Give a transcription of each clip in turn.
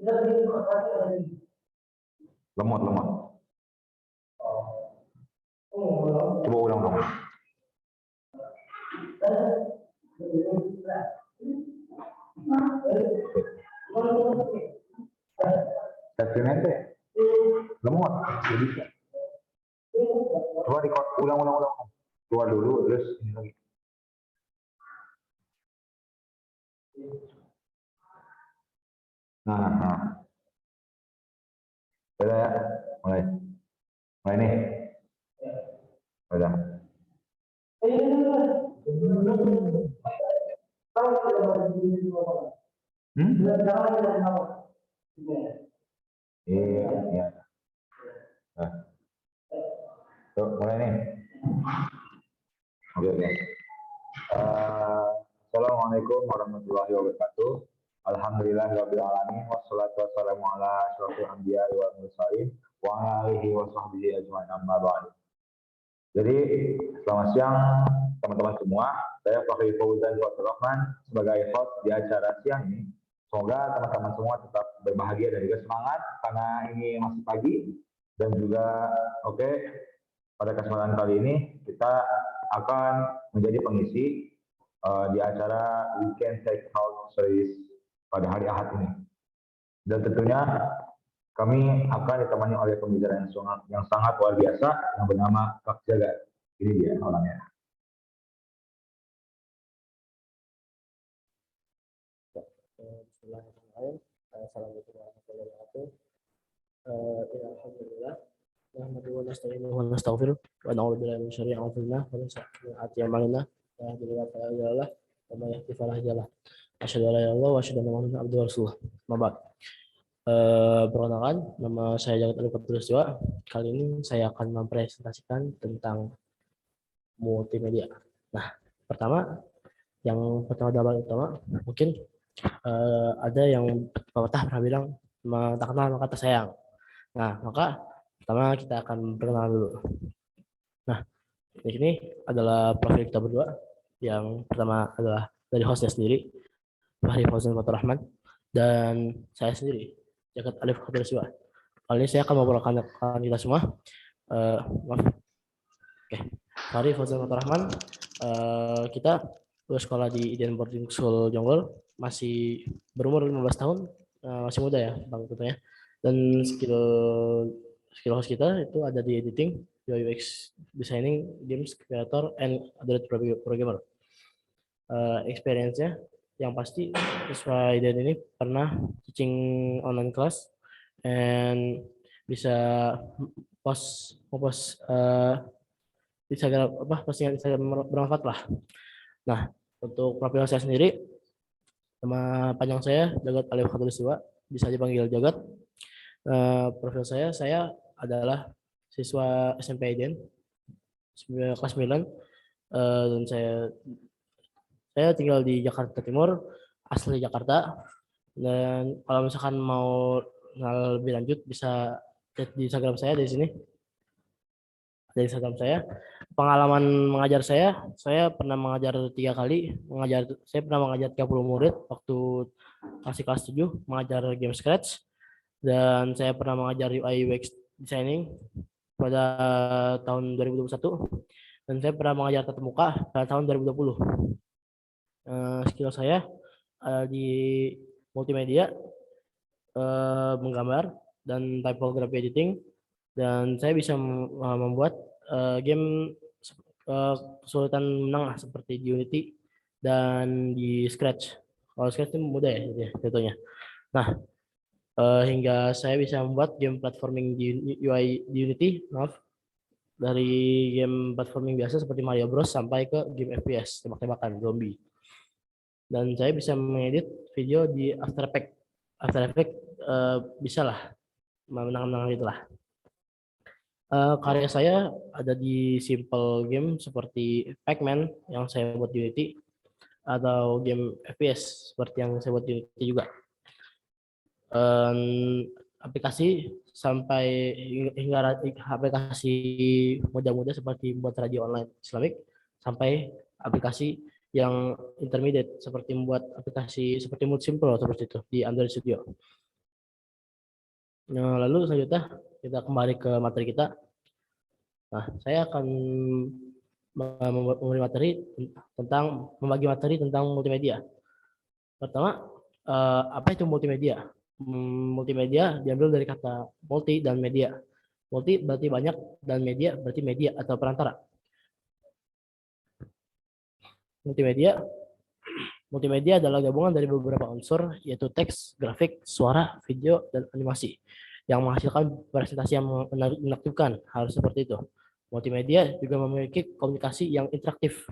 Lemot. Coba ulang dong. Eksperimente. Lemot. Bisa. Coba ulang. Keluar dulu, terus ini lagi. Nah. Udah ya, mulai nih. Udah. Iya. Nah. Tuh, mulai nih. Oke. Assalamualaikum warahmatullahi wabarakatuh. Alhamdulillahirabbil alamin wassalatu wassalamu ala asyrofil anbiya'i wal mursalin wa ala alihi wa sahbihi ajmain amma ba'du. Jadi, selamat siang teman-teman semua. Saya Fakri Fauzan Rahman sebagai host di acara siang ini. Semoga teman-teman semua tetap berbahagia dan juga semangat karena ini masih pagi dan juga pada kesempatan kali ini kita akan menjadi pengisi di acara Weekend Tech Talk Series pada hari Ahad ini. Dan tentunya kami akan ditemani oleh pembicara yang sangat luar biasa yang bernama Kak Jagat. Ini dia orangnya. Bismillahirrahmanirrahim. Assalamualaikum warahmatullahi wabarakatuh. Alhamdulillah. Nahmaduhu wa nasta'inuhu wa nastaghfiruh wa na'udzu billahi min syarri anfusina wa min sayyi'ati a'malina. Yahdihillahu fala mudilla lahu wa may yudlil fala hadiya lahu. Asyhadu an la ilaha illallah wa asyhadu anna Muhammadan abduhu wa rasuluh. Perkenalkan, nama saya Jagat Alif Fathursiwa. Kali ini saya akan mempresentasikan tentang multimedia. Nah, yang pertama mungkin ada yang pepatah pernah bilang tak kenal maka tak sayang. Nah, maka pertama kita akan perkenalan dulu. Nah, di sini adalah profil kita berdua. Yang pertama adalah dari hostnya sendiri, Fakri Fauzan Rahman, dan saya sendiri, Jagat Alif Fathursiwa. Kali ini saya akan memperkenalkan kita semua. Fakri Fauzan Rahman, kita bersekolah di Iden Boarding School Jonggol, masih berumur 15 tahun, masih muda ya Bang tentunya. Dan skill host kita itu ada di editing, UI UX designing, games creator, and Android programmer. Experience-nya yang pasti sesuai dan ini pernah teaching online class and bisa post postingan Instagram bermanfaat lah. Nah, untuk profil saya sendiri, nama panjang saya Jagat Alif Fathursiwa, bisa dipanggil Jagat. Profil saya adalah siswa SMP Iden kelas 9, dan saya tinggal di Jakarta Timur, asli Jakarta. Dan kalau misalkan mau lebih lanjut bisa chat di Instagram saya di sini. Dari Instagram saya, pengalaman mengajar saya pernah mengajar 3 kali. Saya pernah mengajar 30 murid waktu masih kelas 7, mengajar game Scratch. Dan saya pernah mengajar UI UX designing pada tahun 2021. Dan saya pernah mengajar tatap muka pada tahun 2020. Skill saya di multimedia, menggambar, dan typography editing. Dan saya bisa membuat game kesulitan menang seperti di Unity dan di Scratch. Kalau Scratch itu mudah ya contohnya. Nah, hingga saya bisa membuat game platforming di UI di Unity, dari game platforming biasa seperti Mario Bros sampai ke game FPS tembak-tembakan zombie. Dan saya bisa mengedit video di After Effects, bisa lah menang-menang itulah. Karya saya ada di simple game seperti Pac-Man yang saya buat di Unity, atau game FPS seperti yang saya buat di Unity juga. Aplikasi sampai hingga aplikasi mudah-mudah seperti buat radio online Islamic, sampai aplikasi yang intermediate seperti membuat aplikasi seperti Mood Simple seperti itu di Android Studio. Lalu selanjutnya kita kembali ke materi kita. Nah, saya akan membagi materi tentang multimedia. Pertama, apa itu multimedia? Multimedia diambil dari kata multi dan media. Multi berarti banyak dan media berarti media atau perantara. Multimedia adalah gabungan dari beberapa unsur, yaitu teks, grafik, suara, video, dan animasi, yang menghasilkan presentasi yang menakjubkan. Harus seperti itu. Multimedia juga memiliki komunikasi yang interaktif,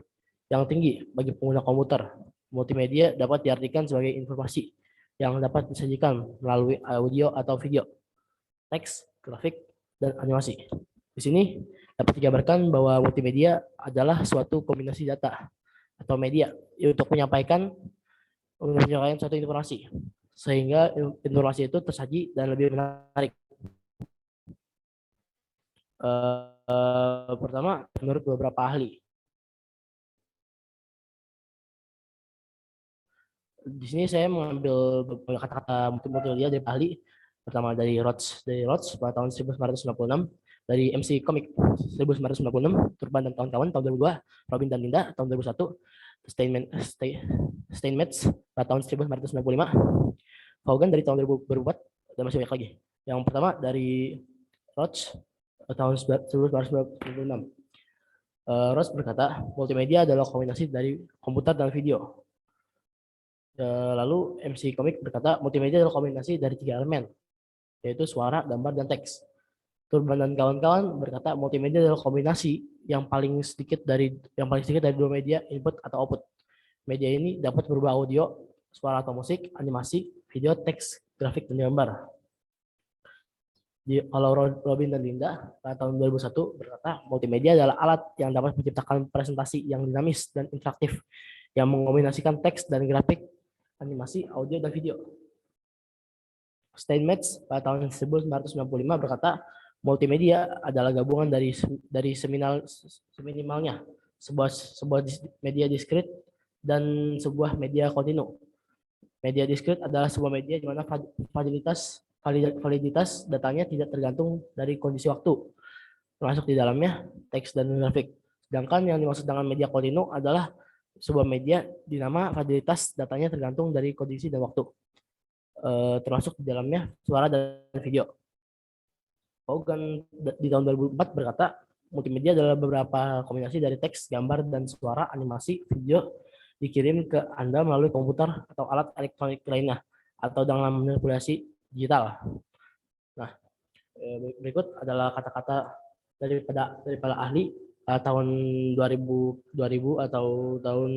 yang tinggi bagi pengguna komputer. Multimedia dapat diartikan sebagai informasi yang dapat disajikan melalui audio atau video, teks, grafik, dan animasi. Di sini dapat digambarkan bahwa multimedia adalah suatu kombinasi data atau media untuk menyampaikan suatu informasi, sehingga informasi itu tersaji dan lebih menarik. Pertama, menurut beberapa ahli. Di sini saya mengambil kata-kata multimedia dari ahli. Pertama dari Roach pada tahun 1996, dari MC Comic 1996, Turban dan kawan-kawan tahun 2002, Robin dan Linda tahun 2001, Steinmetz pada tahun 1995, Vaughan dari tahun 2004, dan masih banyak lagi. Yang pertama dari Roach tahun 1996. Roach berkata, multimedia adalah kombinasi dari komputer dan video. Lalu MC Comic berkata, multimedia adalah kombinasi dari 3 elemen, yaitu suara, gambar, dan teks. Turban dan kawan-kawan berkata, multimedia adalah kombinasi yang paling sedikit dari 2 media, input atau output. Media ini dapat berubah audio, suara atau musik, animasi, video, teks, grafik, dan gambar. Kalau Robin dan Linda pada tahun 2001 berkata, multimedia adalah alat yang dapat menciptakan presentasi yang dinamis dan interaktif, yang mengombinasikan teks dan grafik, animasi, audio, dan video. Steinmetz pada tahun 1995 berkata, multimedia adalah gabungan dari seminimalnya sebuah media diskrit dan sebuah media kontinu. Media diskrit adalah sebuah media di mana validitas datanya tidak tergantung dari kondisi waktu, termasuk di dalamnya teks dan grafik. Sedangkan yang dimaksud dengan media kontinu adalah sebuah media di mana validitas datanya tergantung dari kondisi dan waktu, termasuk di dalamnya suara dan video. Vaughan di tahun 2004 berkata, multimedia adalah beberapa kombinasi dari teks, gambar, dan suara, animasi, video dikirim ke Anda melalui komputer atau alat elektronik lainnya, atau dengan manipulasi digital. Nah, berikut adalah kata-kata daripada ahli tahun 2000 atau tahun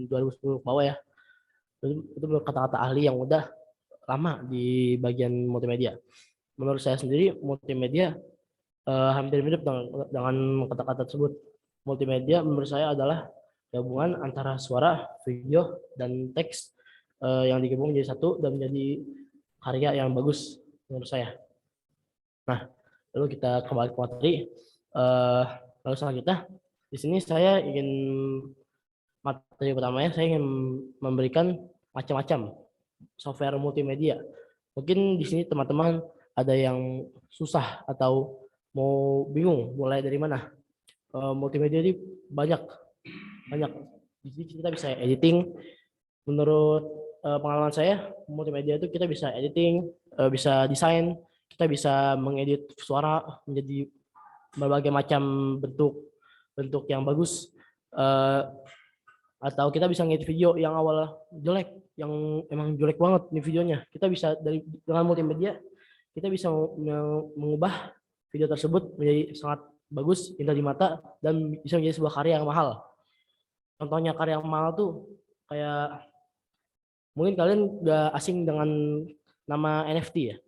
2010 bawah ya. Itu kata-kata ahli yang udah lama di bagian multimedia. Menurut saya sendiri, multimedia hampir mirip dengan kata-kata tersebut. Multimedia menurut saya adalah gabungan antara suara, video, dan teks yang digabung jadi satu dan menjadi karya yang bagus menurut saya. Nah, lalu kita kembali ke materi. Lalu selanjutnya, di sini saya ingin materi pertamanya saya ingin memberikan macam-macam software multimedia. Mungkin di sini teman-teman ada yang susah atau mau bingung mulai dari mana. Multimedia ini banyak. Di sini kita bisa editing. Menurut pengalaman saya, multimedia itu kita bisa editing, bisa desain, kita bisa mengedit suara menjadi berbagai macam bentuk yang bagus, atau kita bisa ngedit video yang awal jelek, yang emang jelek banget nih videonya. Kita bisa dengan multimedia kita bisa mengubah video tersebut menjadi sangat bagus, indah di mata, dan bisa menjadi sebuah karya yang mahal. Contohnya karya yang mahal tuh kayak, mungkin kalian gak asing dengan nama NFT ya.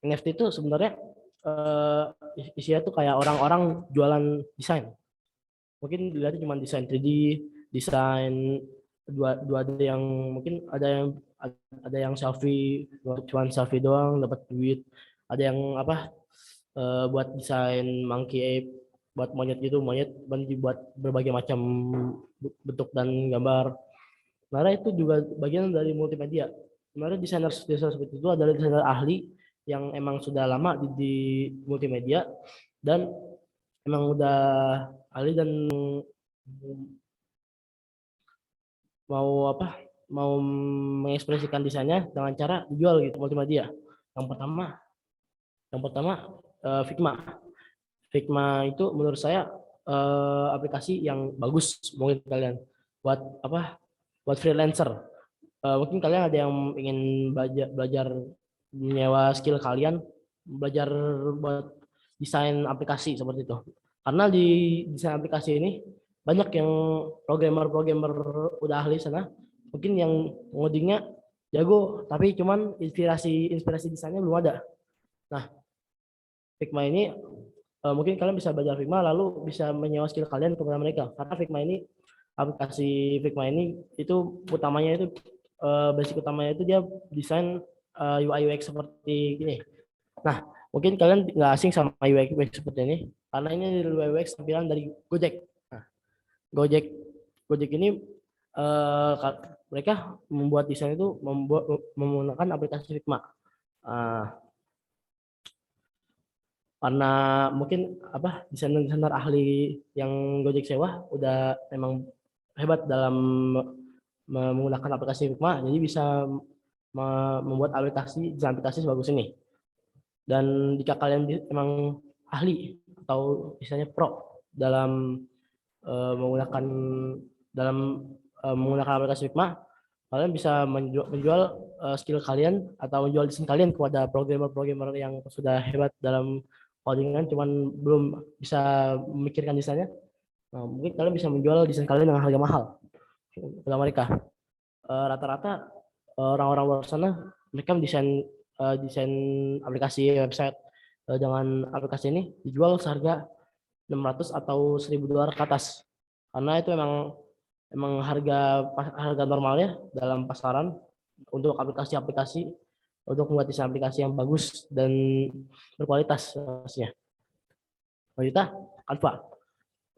NFT itu sebenarnya isinya tuh kayak orang-orang jualan desain. Mungkin dilihatnya cuma desain 3D, desain 2D yang mungkin ada yang selfie, cuma selfie doang dapat duit. Ada yang buat desain monkey ape, buat monyet gitu, monyet dibuat berbagai macam bentuk dan gambar. Nah, itu juga bagian dari multimedia. sebenarnya desainer seperti itu adalah desainer ahli yang emang sudah lama di multimedia dan emang udah ahli dan mau apa mau mengekspresikan desainnya dengan cara dijual gitu multimedia. Yang pertama yang pertama Figma. Figma itu menurut saya aplikasi yang bagus mungkin kalian buat apa buat freelancer. Mungkin kalian ada yang ingin belajar menyewa skill kalian belajar buat desain aplikasi seperti itu. Karena di desain aplikasi ini banyak yang programmer-programmer udah ahli sana. Mungkin yang ngodingnya jago, tapi cuman inspirasi desainnya belum ada. Nah, Figma ini mungkin kalian bisa belajar Figma lalu bisa menyewa skill kalian kepada mereka. Karena Figma ini aplikasi Figma ini itu utamanya itu basic utamanya itu dia desain UI UX seperti ini. Nah, mungkin kalian nggak asing sama UI UX seperti ini karena ini UI UX tampilan dari Gojek. Nah, Gojek Gojek ini mereka membuat desain itu menggunakan aplikasi Figma. Karena mungkin apa desainer ahli yang Gojek sewa udah memang hebat dalam menggunakan aplikasi Figma, jadi bisa membuat aplikasi sebagus ini. Dan jika kalian emang ahli atau misalnya pro dalam menggunakan menggunakan aplikasi Figma, kalian bisa menjual skill kalian atau menjual desain kalian kepada programmer-programmer yang sudah hebat dalam codingan, cuman belum bisa memikirkan desainnya. Nah, mungkin kalian bisa menjual desain kalian dengan harga mahal kepada mereka. Rata-rata orang-orang luar sana mereka desain aplikasi website dengan aplikasi ini dijual seharga 600 atau $1.000 ke atas. Karena itu emang harga normalnya dalam pasaran untuk aplikasi-aplikasi untuk membuat desain aplikasi yang bagus dan berkualitas pastinya. Selanjutnya Canva.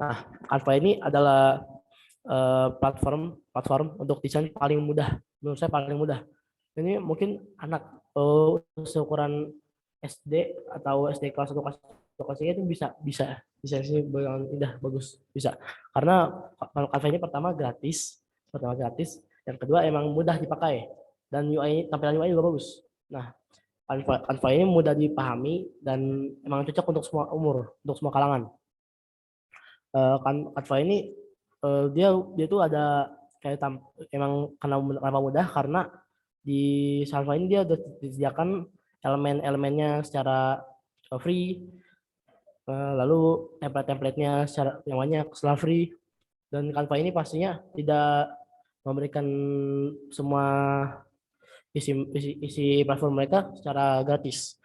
Nah, Canva ini adalah platform untuk desain paling mudah. Menurut saya paling mudah. Ini mungkin anak seukuran SD atau SD kelas 1 kelas 2 kelas 3 itu bisa sih dengan indah bagus bisa. Karena kalau Canva ini pertama gratis, yang kedua emang mudah dipakai dan tampilan UI juga bagus. Nah, Canva ini mudah dipahami dan emang cocok untuk semua umur, untuk semua kalangan. Canva ini dia tuh ada kayak emang kenapa mudah karena di Canva ini dia udah disediakan elemen-elemennya secara free, lalu template-templatenya secara yang banyak secara free, dan Canva ini pastinya tidak memberikan semua isi platform mereka secara gratis.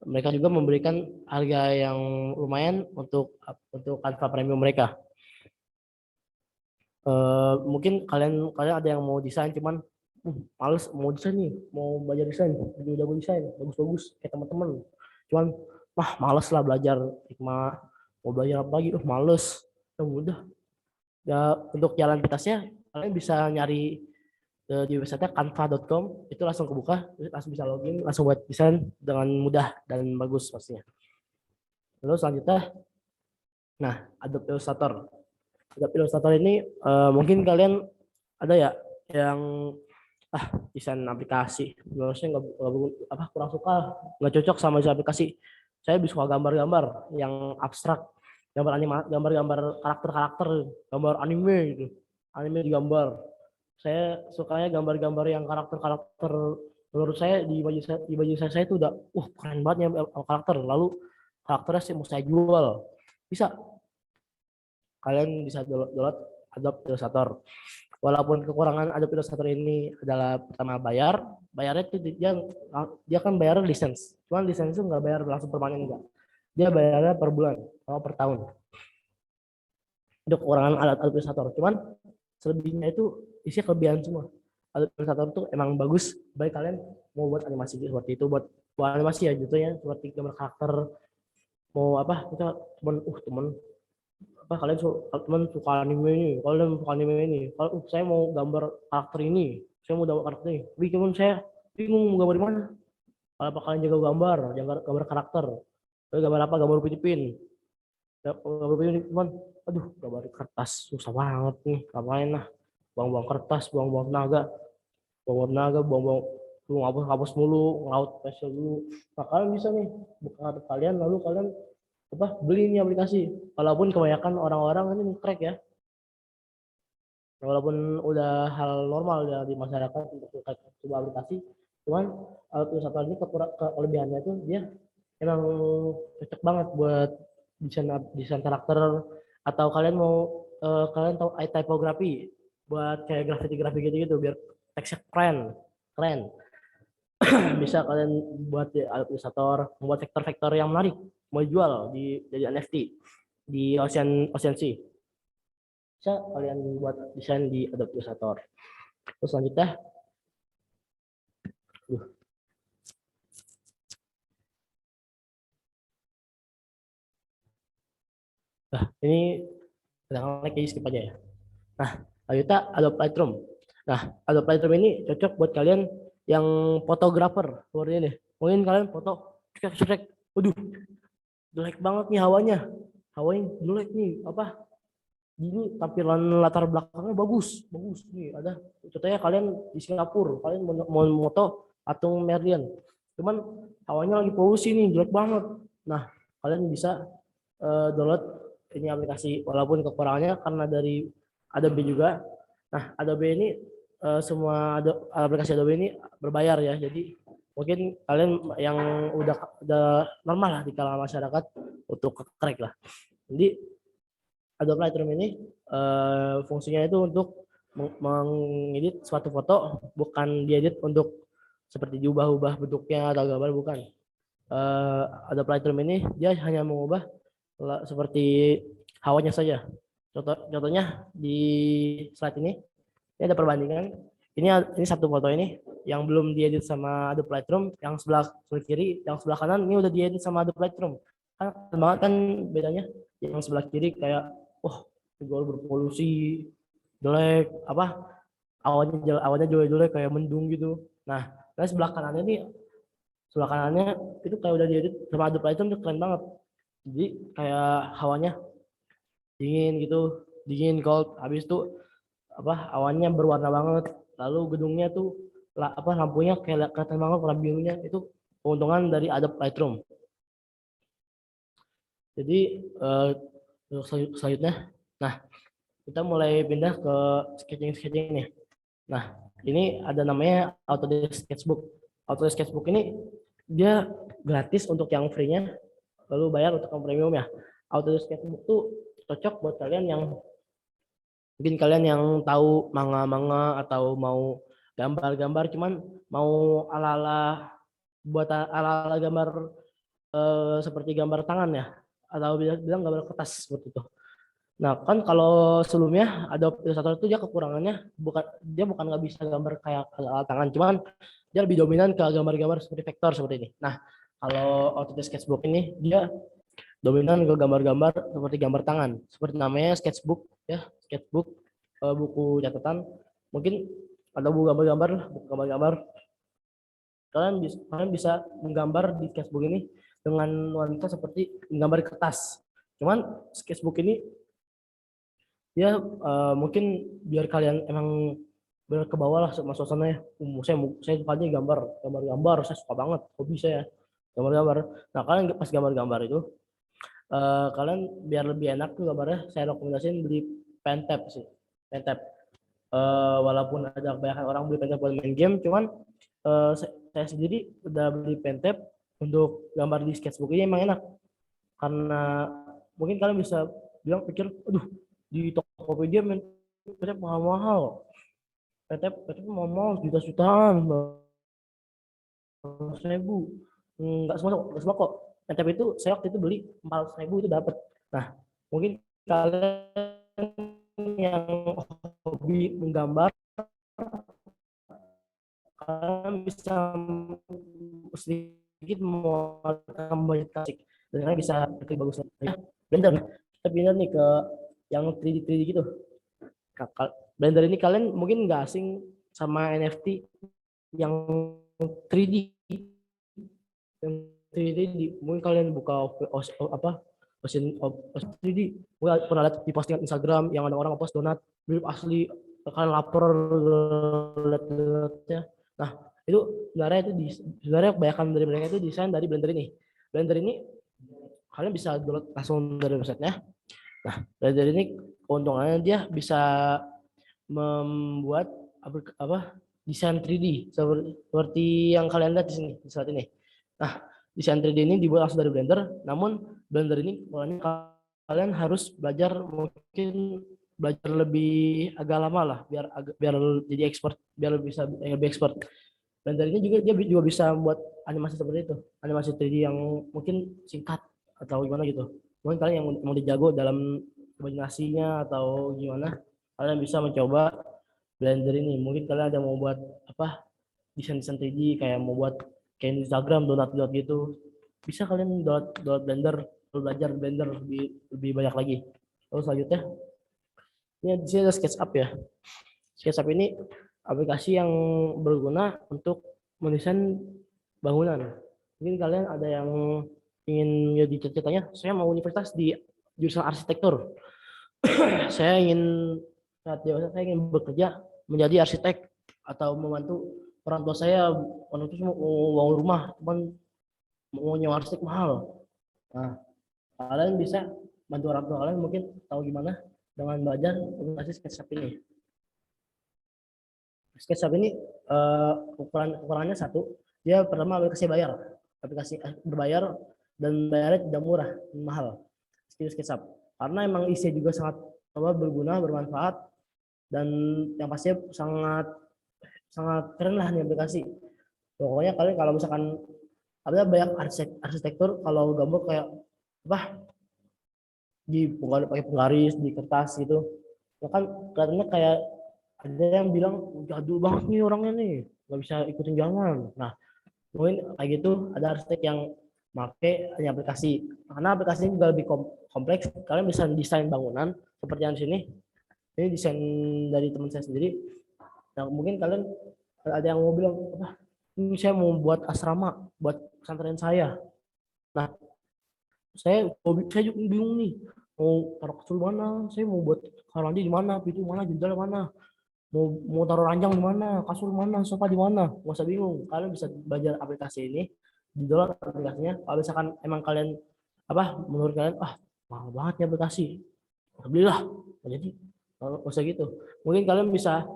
Mereka juga memberikan harga yang lumayan untuk Canva premium mereka. Mungkin kalian ada yang mau desain cuman males mau desain nih, mau belajar desain, jago desain, bagus-bagus kayak teman-teman. Cuman males lah belajar Figma, mau belajar apa lagi, males. Ya udah. Ya untuk jalan pintasnya kalian bisa nyari di website canva.com, itu langsung kebuka, langsung bisa login, langsung buat desain dengan mudah dan bagus pastinya. Lalu selanjutnya, Adobe Illustrator. Adobe Illustrator ini mungkin kalian ada ya yang desain aplikasi, menurut saya kurang suka, nggak cocok sama desain aplikasi. Saya lebih suka gambar-gambar yang abstrak, gambar-gambar karakter-karakter, gambar anime gitu, anime digambar. Saya sukanya gambar-gambar yang karakter-karakter, menurut saya di baju saya itu udah keren banget ya karakter, lalu karakternya sih mau saya jual. Bisa kalian bisa download Adobe Illustrator. Walaupun kekurangan Adobe Illustrator ini adalah pertama bayarnya itu dia kan bayar lisensi. Cuman lisensi itu nggak bayar langsung permanen, enggak. Dia bayarnya per bulan atau per tahun. Itu kekurangan Adobe Illustrator. Cuman selebihnya itu isi kelebihan semua. Adobe Illustrator itu emang bagus bagi kalian mau buat animasi seperti itu, buat animasi ya gitu ya, seperti gambar karakter, mau apa kita teman kalian suka anime ini, kalian suka anime ini, kalau saya mau gambar karakter ini, saya mau gambar karakter ini, tapi cuman saya bingung mau gambar di mana. Apa kalian jaga gambar, gambar karakter, gambar apa, gambar Upin gambar Upin cuman, aduh gambar di kertas susah banget nih, ngapain lah, buang-buang kertas, buang-buang tenaga, buang-buang lu hapus mulu, ngelaut pensil dulu. Nah kalian bisa nih buka HP kalian, lalu kalian apa beli ini aplikasi. Walaupun kebanyakan orang-orang ini crack ya, walaupun udah hal normal ya di masyarakat untuk coba aplikasi, cuman satu ini kelebihannya itu dia emang cocok banget buat desain desain karakter, atau kalian mau kalian tahu typography buat kayak graffiti gitu biar teksnya keren keren. Bisa kalian buat di Illustrator, membuat vektor-vektor yang menarik, mau jual di jadi NFT di OceanSea. Bisa kalian buat desain di Adobe Illustrator. Terus selanjutnya, nah ini lagi skip aja ya. Nah, lanjutnya Adobe Lightroom. Nah, Adobe Lightroom ini cocok buat kalian yang fotografer seperti ini. Mungkin kalian foto cek, waduh, jelek banget nih hawanya jelek nih, apa ini tampilan latar belakangnya bagus nih, ada contohnya kalian di Singapura, kalian mau moto patung Merlion, cuman hawanya lagi polusi nih, jelek banget. Nah kalian bisa download ini aplikasi, walaupun kekurangannya karena dari Adobe juga. Nah Adobe ini semua aplikasi Adobe ini berbayar ya, jadi mungkin kalian yang udah normal lah di kalangan masyarakat untuk crack lah. Jadi Adobe Lightroom ini fungsinya itu untuk mengedit suatu foto, bukan diedit untuk seperti diubah-ubah bentuknya atau gambar, bukan. Adobe Lightroom ini dia hanya mengubah seperti hawanya saja. Contohnya di slide ini ada perbandingan. Ini satu foto ini yang belum diedit sama Adobe Lightroom, yang sebelah kiri, yang sebelah kanan ini udah diedit sama Adobe Lightroom. Kan banget kan bedanya. Yang sebelah kiri kayak gue berpolusi, jelek, apa awannya jelek kayak mendung gitu. Nah sebelah kanannya itu kayak udah diedit sama Adobe Lightroom, itu keren banget. Jadi kayak hawanya dingin gitu, dingin cold, habis itu apa awannya berwarna banget, lalu gedungnya tuh lampunya kayak kelihatan banget warna birunya. Itu keuntungan dari Adobe Lightroom. Jadi selanjutnya, nah kita mulai pindah ke sketching nih. Nah ini ada namanya Autodesk Sketchbook. Autodesk Sketchbook ini dia gratis untuk yang free-nya, lalu bayar untuk yang premium ya. Autodesk Sketchbook tuh cocok buat kalian yang mungkin kalian yang tahu manga atau mau gambar-gambar, cuman mau ala-ala buat ala-ala gambar seperti gambar tangan ya, atau bilang gambar kertas seperti itu. Nah kan kalau sebelumnya Adobe Illustrator itu dia kekurangannya dia bukan nggak bisa gambar kayak alat tangan, cuman dia lebih dominan ke gambar-gambar seperti vektor seperti ini. Nah kalau Autodesk Sketchbook ini dia dominan ke gambar-gambar seperti gambar tangan, seperti namanya sketchbook ya, sketchbook buku catatan. Mungkin ada buku gambar-gambar. Kalian bisa menggambar di sketchbook ini dengan nuansa seperti menggambar kertas. Cuman sketchbook ini ya mungkin biar kalian emang benar ke bawah lah sama suasananya. Saya sukanya gambar, saya suka banget, hobi saya gambar-gambar. Nah kalian pas gambar-gambar itu kalian biar lebih enak tuh gambarnya, saya rekomendasiin beli Pentab sih. Pentab. Walaupun ada kebanyakan orang beli Pentab buat main game, cuman saya sendiri udah beli Pentab untuk gambar di sketchbook ini emang enak. Karena mungkin kalian bisa pikir, aduh di Tokopedia Pentab mahal-mahal. Pentab mahal juta-jutaan, 100.000. Nggak semua kok. Pentab itu saya waktu itu beli 400.000 itu dapat. Nah mungkin kalian yang hobi menggambar, kalian bisa sedikit memodifikasi dan kalian bisa lebih bagus lagi. Blender, kita pindah nih ke yang 3D gitu. Blender ini kalian mungkin nggak asing sama NFT yang 3D, yang 3D mungkin kalian buka apa Ocean 3D, mungkin pernah lihat di postingan Instagram yang ada orang post donat mirip asli, kalian lapar lihat donatnya. Nah itu sebenarnya kebanyakan dari mereka itu desain dari Blender ini. Blender ini kalian bisa download langsung dari websitenya. Nah Blender ini keuntungannya dia bisa membuat apa desain 3D seperti yang kalian lihat di sini di saat ini. Nah, desain 3D ini dibuat langsung dari Blender, namun Blender ini kalian harus belajar mungkin belajar lebih agak lama lah biar jadi expert, biar bisa lebih expert. Blender ini juga dia juga bisa buat animasi seperti itu, animasi 3D yang mungkin singkat atau gimana gitu. Mungkin kalian yang mau dijago dalam imajinasinya atau gimana, kalian bisa mencoba Blender ini. Mungkin kalian ada mau buat apa desain-desain 3D kayak mau buat kayak Instagram donat-donat gitu, bisa kalian download Blender, belajar Blender lebih banyak lagi. Lalu selanjutnya ini di sini ada SketchUp ya. SketchUp ini aplikasi yang berguna untuk mendesain bangunan. Mungkin kalian ada yang ingin jadi cita-citanya, saya mau universitas di jurusan arsitektur. Saya ingin saat dewasa saya ingin bekerja menjadi arsitek atau membantu orang tua saya, orang tua mau bangun rumah, cuman mau nyewa arsitek mahal. Nah, kalian bisa bantu orang tua kalian mungkin tahu gimana dengan belajar aplikasi SketchUp ini. SketchUp ini ukurannya satu, dia pertama aplikasi berbayar dan bayarnya tidak murah, mahal. SketchUp karena emang isinya juga sangat berguna, bermanfaat, dan yang pastinya sangat keren lah nih aplikasi. Pokoknya kalian kalau misalkan ada banyak arsitektur kalau gambar kayak apa pakai penggaris di kertas gitu, ya kan kelihatannya kayak ada yang bilang jadul banget nih orangnya nih, nggak bisa ikutin zaman. Nah mungkin kayak gitu ada arsitek yang pakai aplikasi, karena aplikasi ini juga lebih kompleks. Kalian bisa desain bangunan seperti yang di sini. Ini desain dari teman saya sendiri. Nah mungkin kalian ada yang mau bilang, apa ini saya mau buat asrama buat pesantren saya. Nah saya juga bingung nih, mau taruh kasur mana, saya mau buat kamar mandi di mana, pintu mana, jendela mana, mau taruh ranjang di mana, kasur mana, sofa di mana. Nggak usah bingung, kalian bisa belajar aplikasi ini, di download aplikasinya. Kalau misalkan emang kalian apa menurut kalian mahal banget ya aplikasi, belilah. Jadi nggak usah gitu, mungkin kalian bisa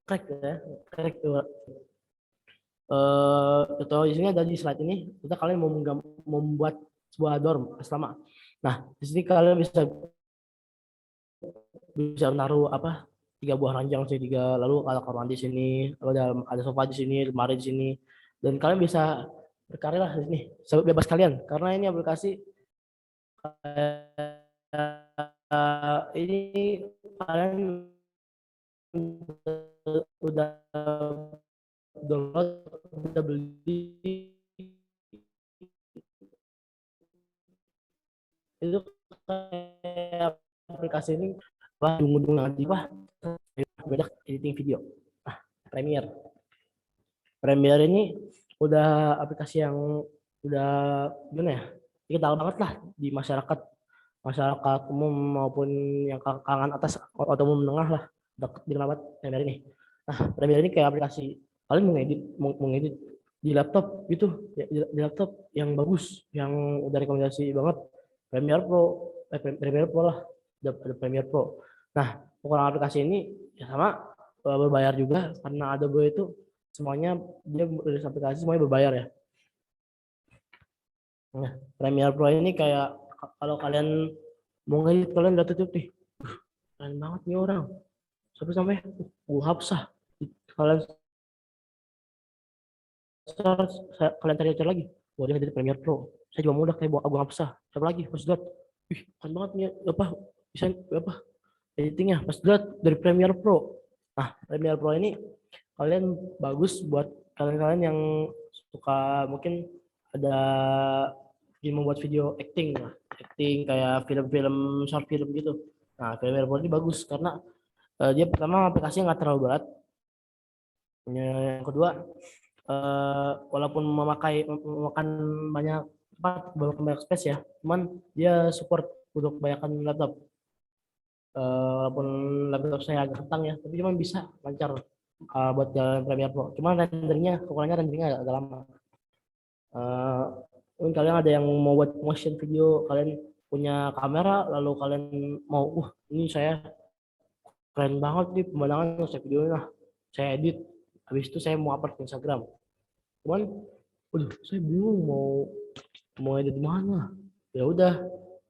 crack ya, crack tutorial di sini ada di slide ini. Kita kalian mau membuat sebuah dorm asrama. Nah di sini kalian bisa naruh apa 3 buah ranjang sih, lalu ada kamar mandi di sini, lalu ada sofa di sini, lemari di sini, dan kalian bisa berkarya lah di sini bebas kalian, karena ini aplikasi ini kalian udah download, udah beli, itu kayak aplikasi ini ujung-ujung nanti beda editing video. Premiere ini udah aplikasi yang udah gimana ya, dikenal banget lah di masyarakat umum maupun yang kalangan atas atau umum menengah lah, dikenal banget Premiere ini. Nah Premiere ini kayak aplikasi kalian mengedit di laptop gitu ya, di laptop yang bagus, yang udah rekomendasi banget Premiere Pro lah, ada Premiere Pro. Nah ukuran aplikasi ini ya sama berbayar juga, karena Adobe itu semuanya dia rilis aplikasi semuanya berbayar ya. Nah Premiere Pro ini kayak kalau kalian mau ngedit, kalian udah tutup nih, keren banget nih orang sampai gue hapsah. Kalian cari lagi, wah dia ngedit Premiere Pro, saya juga mudah kayak Agung Hapsah. Siapa lagi Mas Dot, keren banget nih apa bisa apa editingnya Mas Dot dari Premiere Pro. Nah Premiere Pro ini kalian bagus buat kalian yang suka mungkin ada ingin membuat video acting kayak film-film short film gitu. Nah Premiere Pro ini bagus karena Dia pertama aplikasinya nggak terlalu berat. Yang kedua, walaupun memakan banyak banyak space ya, cuman dia support untuk kebanyakan laptop. Walaupun laptop saya agak kentang ya, tapi cuman bisa lancar buat jalan Premiere Pro. Cuman kekurangannya renderingnya agak lama. Eh, Mungkin kalian ada yang mau buat motion video, kalian punya kamera, lalu kalian mau, ini saya keren banget nih pemandangan saya videonya, saya edit, habis itu saya mau upload ke Instagram. Cuman, saya bingung mau edit di mana. Ya udah,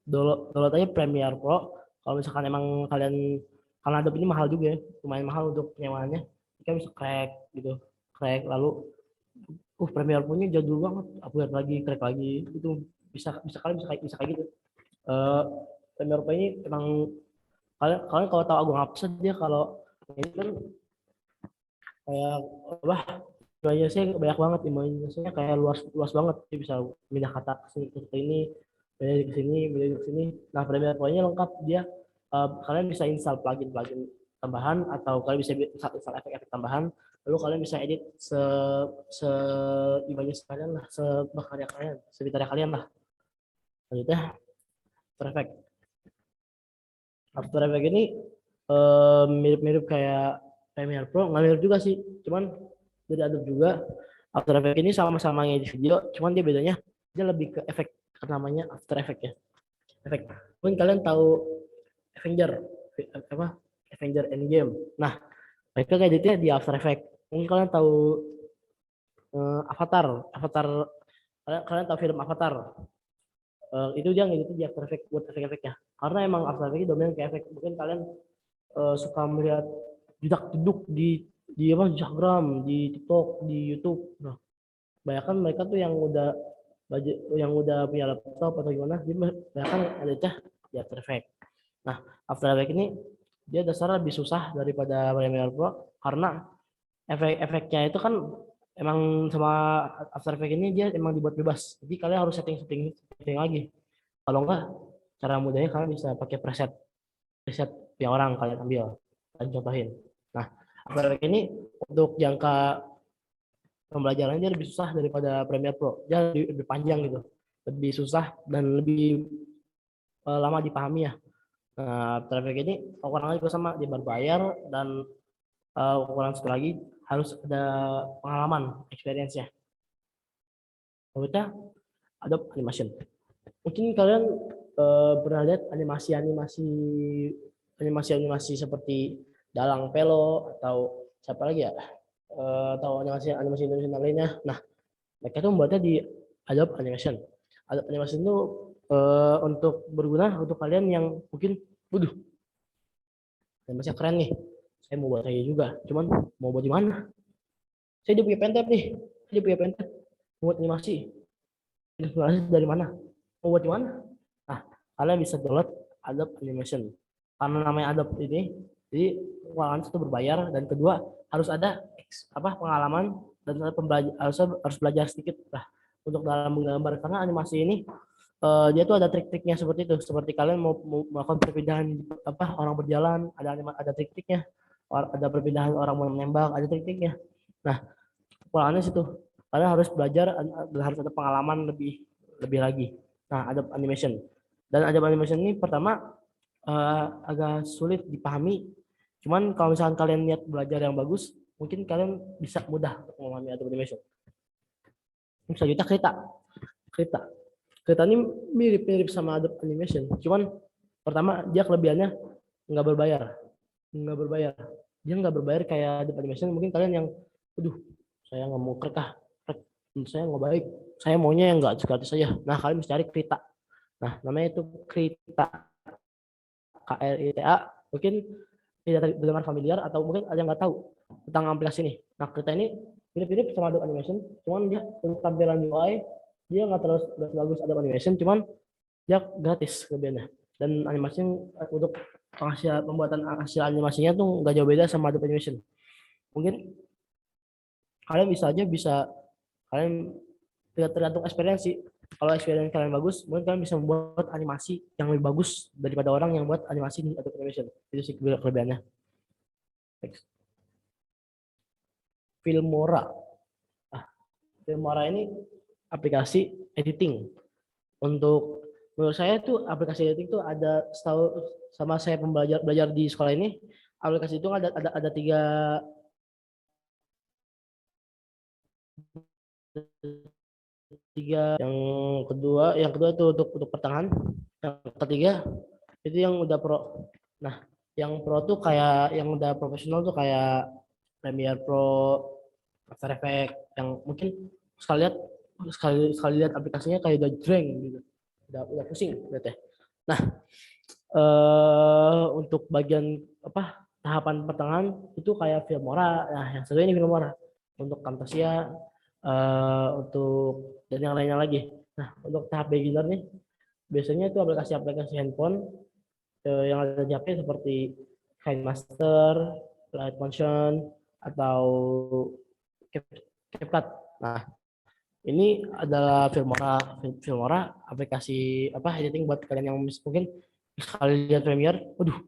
download aja Premiere Pro. Kalau misalkan emang kalian, karena Adobe ini mahal juga ya, lumayan mahal untuk penyewaannya, kita bisa crack gitu, crack lalu Premiere Pro-nya jadul banget, upgrade lagi, crack lagi, itu bisa kalian bisa kayak gitu. Eh Premiere Pro ini emang kalian kalau tahu Agung Apsa dia kalau ini kan kayak apa, imajinasinya banyak banget, imajinasinya kayak luas luas banget, dia bisa pindah kata ke sini ke ini, pindah ke sini, pindah ke sini. Nah, Premiere Pro-nya lengkap, dia kalian bisa install plugin tambahan, atau kalian bisa install efek-efek tambahan, lalu kalian bisa edit se imajinasi kalian lah, seberkarya kalian, sebitarnya kalian lah. Selanjutnya After Effects. After Effects ini mirip-mirip kayak Premiere Pro, nggak mirip juga sih, cuman dari Adobe juga. After Effects ini sama-sama ngedit video, cuman dia bedanya dia lebih ke efek, namanya After Effects ya. Efek. Mungkin kalian tahu Avenger apa? Avenger Endgame. Nah, mereka ngeditnya di After Effects. Mungkin kalian tahu Avatar. Kalian tahu film Avatar. Itu dia ngeditnya di After Effects buat efek-efeknya. Karena emang After Effects domain ke efek. Mungkin kalian suka melihat jedak-jeduk di apa, Instagram, di TikTok, di YouTube. Nah, bayangkan mereka tuh yang udah punya laptop atau gimana, dia bayangkan ada di After Effects. Nah, After Effects ini dia dasarnya lebih susah daripada Premiere Pro karena efek-efeknya itu kan emang sama After Effects ini dia emang dibuat bebas. Jadi kalian harus setting lagi. Kalau enggak, cara mudahnya kalian bisa pakai preset preset yang orang kalian ambil dan contohin. Nah, After Effects ini untuk jangka pembelajarannya dia lebih susah daripada Premiere Pro. Dia lebih panjang gitu, lebih susah dan lebih lama dipahami ya. Nah, After Effects ini kekurangannya juga sama, dia berbayar, dan kekurangan satu lagi harus ada pengalaman, experience-nya. Berikutnya Adobe Animation. Mungkin kalian pernah lihat animasi seperti Dalang Pelo atau siapa lagi ya, atau animasi Indonesia lainnya. Nah, mereka itu membuatnya di Adobe Animation. Adobe Animation itu untuk berguna untuk kalian yang mungkin, waduh, animasinya keren nih, saya mau buat kayak juga, cuman mau buat di mana? Saya udah punya pentap nih, mau buat animasi dari mana? Mau buat di mana? Nah, kalian bisa download Adobe Animation. Karena namanya Adobe ini, jadi keuangan itu berbayar, dan kedua harus ada pengalaman, dan harus belajar sedikit lah untuk dalam menggambar, karena animasi ini dia tuh ada trik-triknya seperti itu. Seperti kalian mau melakukan perpindahan orang berjalan, ada trik-triknya. Ada perpindahan orang menembak, ada trik-triknya. Nah, kekurangannya situ. Kalian harus belajar dan harus ada pengalaman lebih lagi. Nah, ada animation. Dan ada animation ini pertama agak sulit dipahami. Cuman kalau misalkan kalian niat belajar yang bagus, mungkin kalian bisa mudah untuk memahami Adobe Animation. Selanjutnya Krita. Krita ini mirip-mirip sama Adobe Animation. Cuman pertama dia kelebihannya nggak berbayar. Dia nggak berbayar kayak Adobe Animation. Mungkin kalian yang, aduh, saya nggak mau crack, saya nggak baik, saya maunya yang nggak gratis saja. Nah, kalian bisa cari Krita. Nah, namanya itu Krita, KRITA. Mungkin tidak dengar familiar, atau mungkin ada yang nggak tahu tentang aplikasi ini. Nah, Krita ini mirip-mirip sama Adobe Animation, cuman dia untuk tampilan UI dia nggak terlalu bagus Adobe Animation, cuman dia gratis kelebihannya. Dan animasi untuk pembuatan hasil animasinya tuh nggak jauh beda sama Adobe Animation. Mungkin kalian kalian tergantung experience. Kalau experience kalian bagus, mungkin kalian bisa membuat animasi yang lebih bagus daripada orang yang buat animasi di Adobe Animation. Itu sih kelebihannya. Next. Filmora. Filmora ini aplikasi editing. Untuk menurut saya tuh aplikasi editing tuh ada, setahu sama saya belajar di sekolah ini, aplikasi itu ada tiga. Yang kedua itu untuk pertengahan. Yang ketiga itu yang udah pro. Nah, yang pro tuh kayak yang udah profesional tuh kayak Premiere Pro, After Effects, yang mungkin sekali lihat sekali lihat aplikasinya kayak udah jreng gitu, udah pusing lihat ya. Nah, untuk bagian apa tahapan pertengahan itu kayak Filmora. Nah, yang satu ini Filmora untuk Camtasia, untuk dan yang lainnya lagi. Nah, untuk tahap beginner nih biasanya itu aplikasi-aplikasi handphone yang ada di HP seperti KineMaster, Lightmotion, atau CapCut. Nah, ini adalah Filmora aplikasi apa editing buat kalian yang mungkin sekali lihat Premiere, waduh,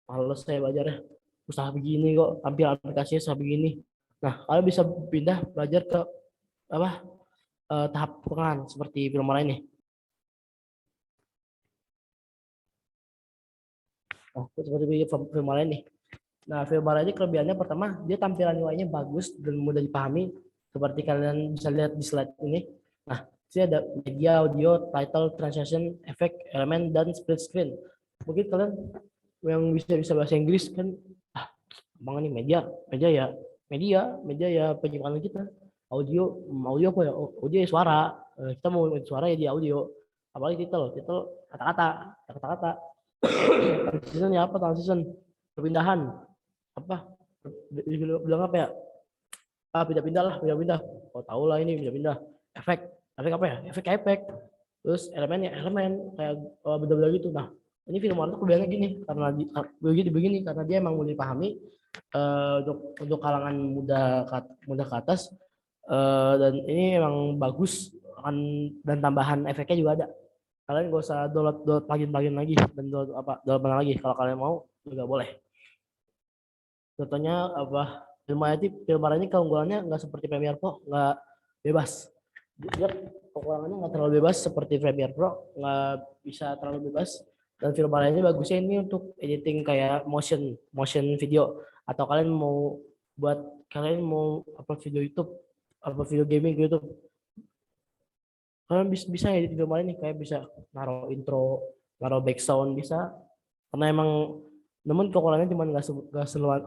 males saya belajar ya, usaha begini kok, tampil aplikasinya usaha begini. Nah, kalian bisa pindah belajar ke apa tahap pertengahan seperti Filmora ini. Nah, seperti Filmora ini. Nah, Filmora ini kelebihannya pertama, dia tampilan UI-nya bagus dan mudah dipahami, seperti kalian bisa lihat di slide ini. Nah, sini ada media, audio, title, transition, efek, elemen, dan split screen. Mungkin kalian yang bisa bahasa Inggris kan, bang ini media ya penyimpanan kita. Audio apa ya? Audio ya suara. Kita mau suara ya di audio. Apalagi title kata-kata. Transition ya apa? Transition perpindahan apa? Bilang apa ya? Pindah-pindah. Oh, tahu lah ini pindah-pindah. Efek apa ya? Efek. Terus elemennya elemen kayak beda-beda gitu. Nah, ini Filmora tuh kelebihannya gini karena begini karena dia emang mudah dipahami untuk kalangan muda ke atas, dan ini emang bagus dan tambahan efeknya juga ada. Kalian gak usah download plugin lagi dan download mana lagi, kalau kalian mau juga boleh. Contohnya apa? Filmora ini keunggulannya nggak seperti Premiere Pro, nggak bebas. Dia kekurangannya nggak terlalu bebas seperti Premiere Pro, nggak bisa terlalu bebas. Dan Filmora ini bagusnya ini untuk editing kayak motion video, atau kalian mau upload video YouTube, upload video gaming ke YouTube, kalian bisa edit Filmora ini, kayak bisa naruh intro, naruh background bisa. Karena emang namun kekurangannya cuma nggak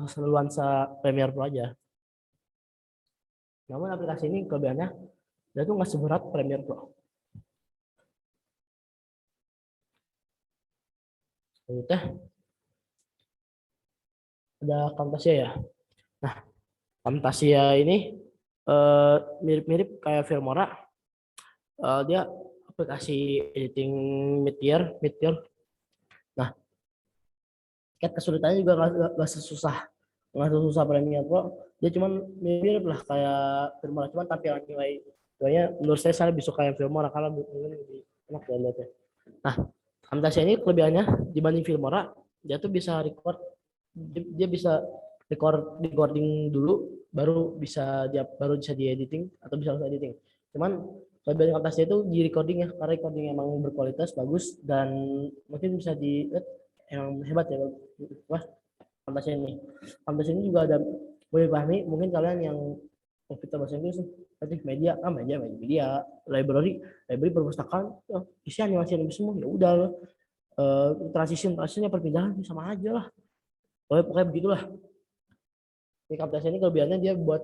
seluansa Premiere Pro aja. Namun aplikasi ini kelebihannya dia tuh nggak seberat Premiere Pro. Selanjutnya ada Camtasia ya. Nah, Camtasia ini mirip-mirip kayak Filmora. Dia aplikasi editing mid-tier. Nah, kesulitannya juga nggak sesusah Premiere Pro. Dia cuman mirip lah kayak Filmora, cuman tampilan UI-nya menurut saya lebih suka yang Filmora karena lebih enak ya lihatnya. Nah, Camtasia ini kelebihannya dibanding Filmora, dia tuh bisa dia bisa recording dulu, baru bisa di editing atau bisa langsung editing. Cuman kelebihan Camtasia itu di recording ya, karena recording emang berkualitas bagus dan mungkin bisa emang hebat ya. Wah, Camtasia ini juga ada boleh pahami mungkin kalian yang komputer bahasa Inggris tadi media library perpustakaan, isi animasi semua ya udah, transisinya perpindahan sama aja lah, pokoknya begitulah. Ini Camtasia ini kelebihannya dia buat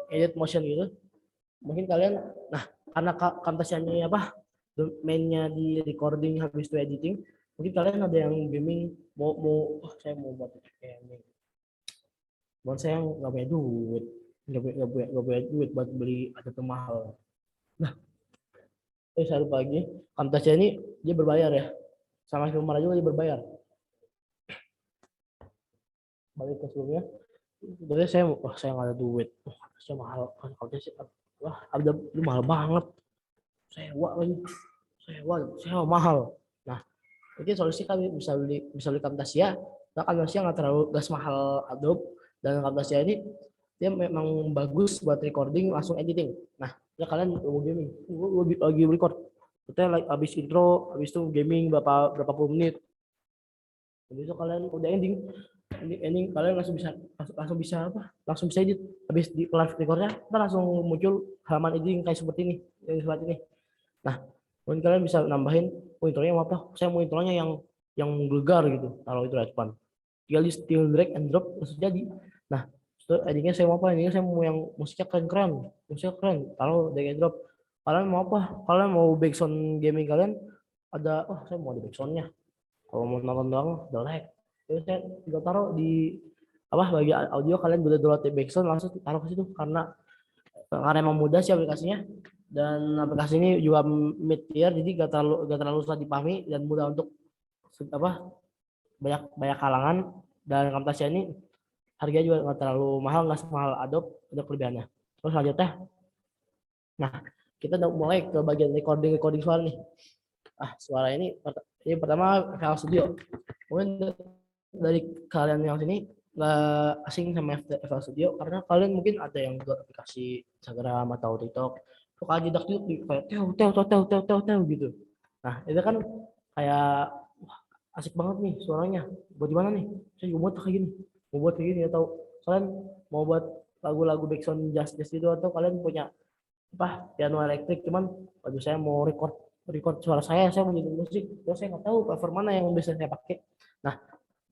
edit motion gitu. Mungkin kalian, nah karena Camtasia ini mainnya di recording habis itu editing, mungkin kalian ada yang gaming saya mau buat kayak ini. Buat saya nggak punya duit buat beli alat mahal. Nah, saya lupa lagi, Camtasia ini dia berbayar ya, sama Filmora juga dia berbayar. Balik ke sebelumnya, jadi saya nggak ada duit, saya mahal, Camtasia ada mahal banget, sewa mahal. Nah, Mungkin solusi kami bisa beli Camtasia. Nah, Camtasia nggak semahal Adobe, dan Camtasia ini dia memang bagus buat recording langsung editing. Nah, ya kalian mau gaming, lagi record, kita like, habis intro, habis itu gaming berapa berapa puluh menit, habis itu kalian udah ending kalian langsung bisa edit, habis di live recordnya kita langsung muncul halaman editing kayak seperti ini, yang seperti ini. Nah, mungkin kalian bisa nambahin, oh intronya mau apa, saya mau intronya yang vulgar gitu, taruh itu depan, tinggal drag and drop langsung jadi. Nah, itu editingnya saya mau apa, ini saya mau yang musiknya keren, taruh drag and drop. Kalian mau apa, kalian mau background gaming kalian ada, oh saya mau ada backsoundnya, kalau mau nonton doang udah lag, terus saya tinggal taruh di bagian audio, kalian boleh download backsound langsung taruh ke situ, karena emang mudah sih aplikasinya, dan aplikasi ini juga mid tier, jadi gak terlalu susah dipahami dan mudah untuk apa banyak banyak kalangan. Dan Camtasia ini harganya juga nggak terlalu mahal, nggak semahal Adobe, ada kelebihannya. Terus selanjutnya, nah kita udah mulai ke bagian recording suara nih. Suara ini pertama FL Studio. Mungkin dari kalian yang sini nggak asing sama FL Studio karena kalian mungkin ada yang buat aplikasi Instagram atau TikTok, suka jedak jeduk kayak teo gitu. Nah itu kan kayak wah, asik banget nih suaranya. Buat gimana nih? Saya juga mau kayak gini, atau kalian mau buat lagu-lagu background jazz itu, atau kalian punya piano elektrik, cuman waduh saya mau record record suara saya mau jadi musik, terus saya nggak tahu platform mana yang bisa saya pakai. Nah,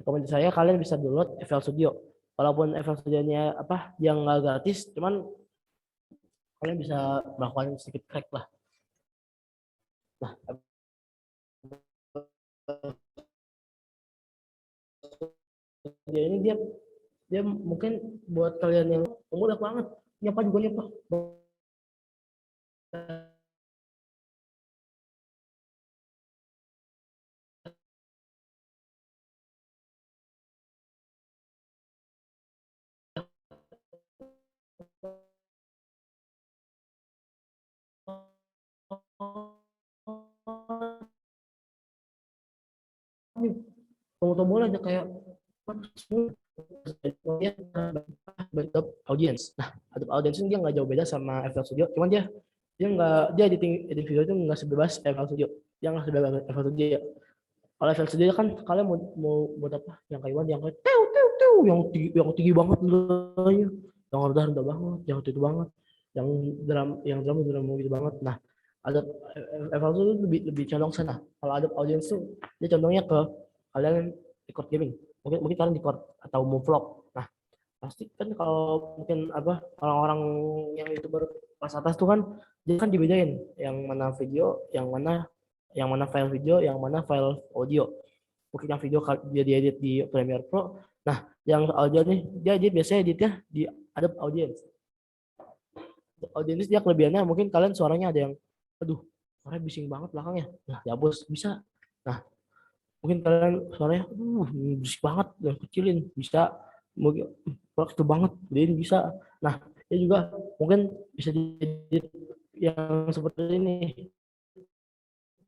rekomendasi saya kalian bisa download FL Studio. Walaupun FL Studio-nya yang nggak gratis, cuman kalian bisa melakukan sedikit crack lah. Nah, dia ini dia dia mungkin buat kalian yang mudah banget, nyapa juga nyapa. Tombol-tombol aja kayak bentuk audience. Nah, Adobe Audience dia nggak jauh beda sama FL Studio, cuman dia dia nggak dia editing video itu nggak sebebas FL Studio. Dia nggak sebebas FL Studio. Kalau FL Studio kan kalian mau buat apa? Yang kayak yang kayak tew yang tinggi banget nilainya, yang rendah banget, yang itu banget, yang drum gitu banget. Nah, ada FL Studio lebih condong sana. Kalau ada audience tuh dia condongnya ke kalian record gaming. Mungkin kalian record atau mau vlog. Nah, pasti kan kalau mungkin orang-orang yang youtuber kelas atas tuh kan dia kan dibedain yang mana video, yang mana file video, yang mana file audio. Mungkin yang video dia diedit di Premiere Pro. Nah, yang audio nih dia biasanya editnya di Adobe Audience. Audience dia kelebihannya mungkin kalian suaranya ada yang aduh suaranya bising banget belakangnya. Nah, dihapus bisa. Nah, mungkin kalian suaranya berisik banget, yang kecilin bisa, mungkin itu banget gedein bisa. Nah, dia juga mungkin bisa diedit yang seperti ini,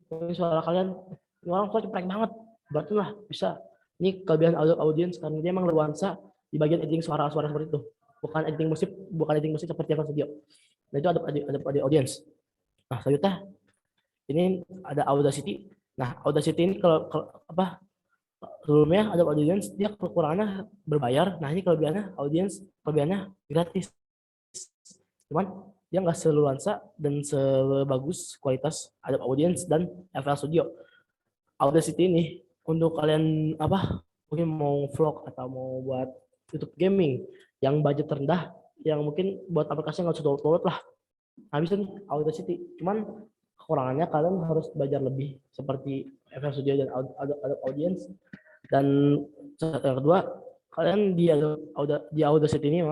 mungkin suara kalian ini orang kok ceprek banget, berarti lah bisa. Ini kelebihan audience karena dia emang luansa di bagian editing suara-suara seperti itu, bukan editing musik seperti yang video. Nah, itu ada audience. Nah, selanjutnya ini ada Audacity. Nah, Audacity ini kalau sebelumnya ada audience dia kekurangannya berbayar. Nah, ini kelebihannya gratis. Cuman dia nggak seluansa dan sebagus kualitas Adobe Audience dan FL Studio. Audacity ini untuk kalian mungkin mau vlog atau mau buat YouTube gaming yang budget rendah, yang mungkin buat aplikasi nggak usah download lah. Nah, bisa nih Audacity. Cuman kekurangannya kalian harus belajar lebih seperti FL Studio dan Adobe Audience. Dan yang kedua, kalian di Audacity ini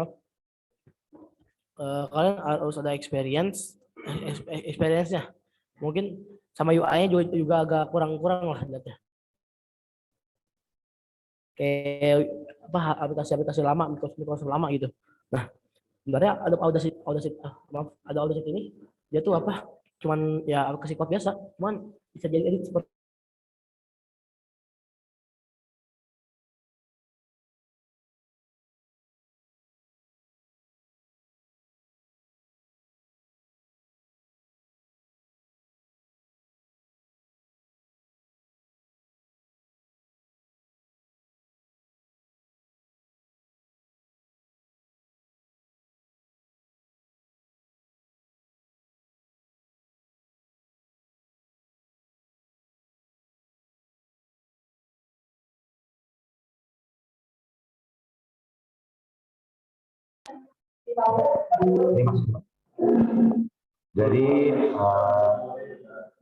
kalian harus ada experience-nya. Mungkin sama UI-nya juga agak kurang lah lihatnya. Kayak aplikasi-aplikasi lama, Microsoft lama gitu. Nah, sebenarnya ada Audacity ini dia tuh cuman ya aplikasi code biasa, cuman bisa jadi edit seperti Ini masih. Jadi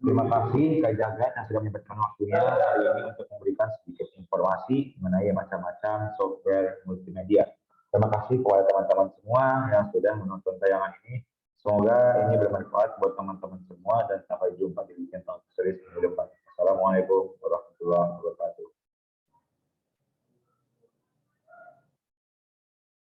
terima kasih Kak Jagat yang sudah menyempatkan waktunya hari ini untuk memberikan sedikit informasi mengenai macam-macam software multimedia. Terima kasih kepada teman-teman semua yang sudah menonton tayangan ini. Semoga ini bermanfaat buat teman-teman semua dan sampai jumpa di weekend series minggu depan. Assalamualaikum warahmatullahi wabarakatuh.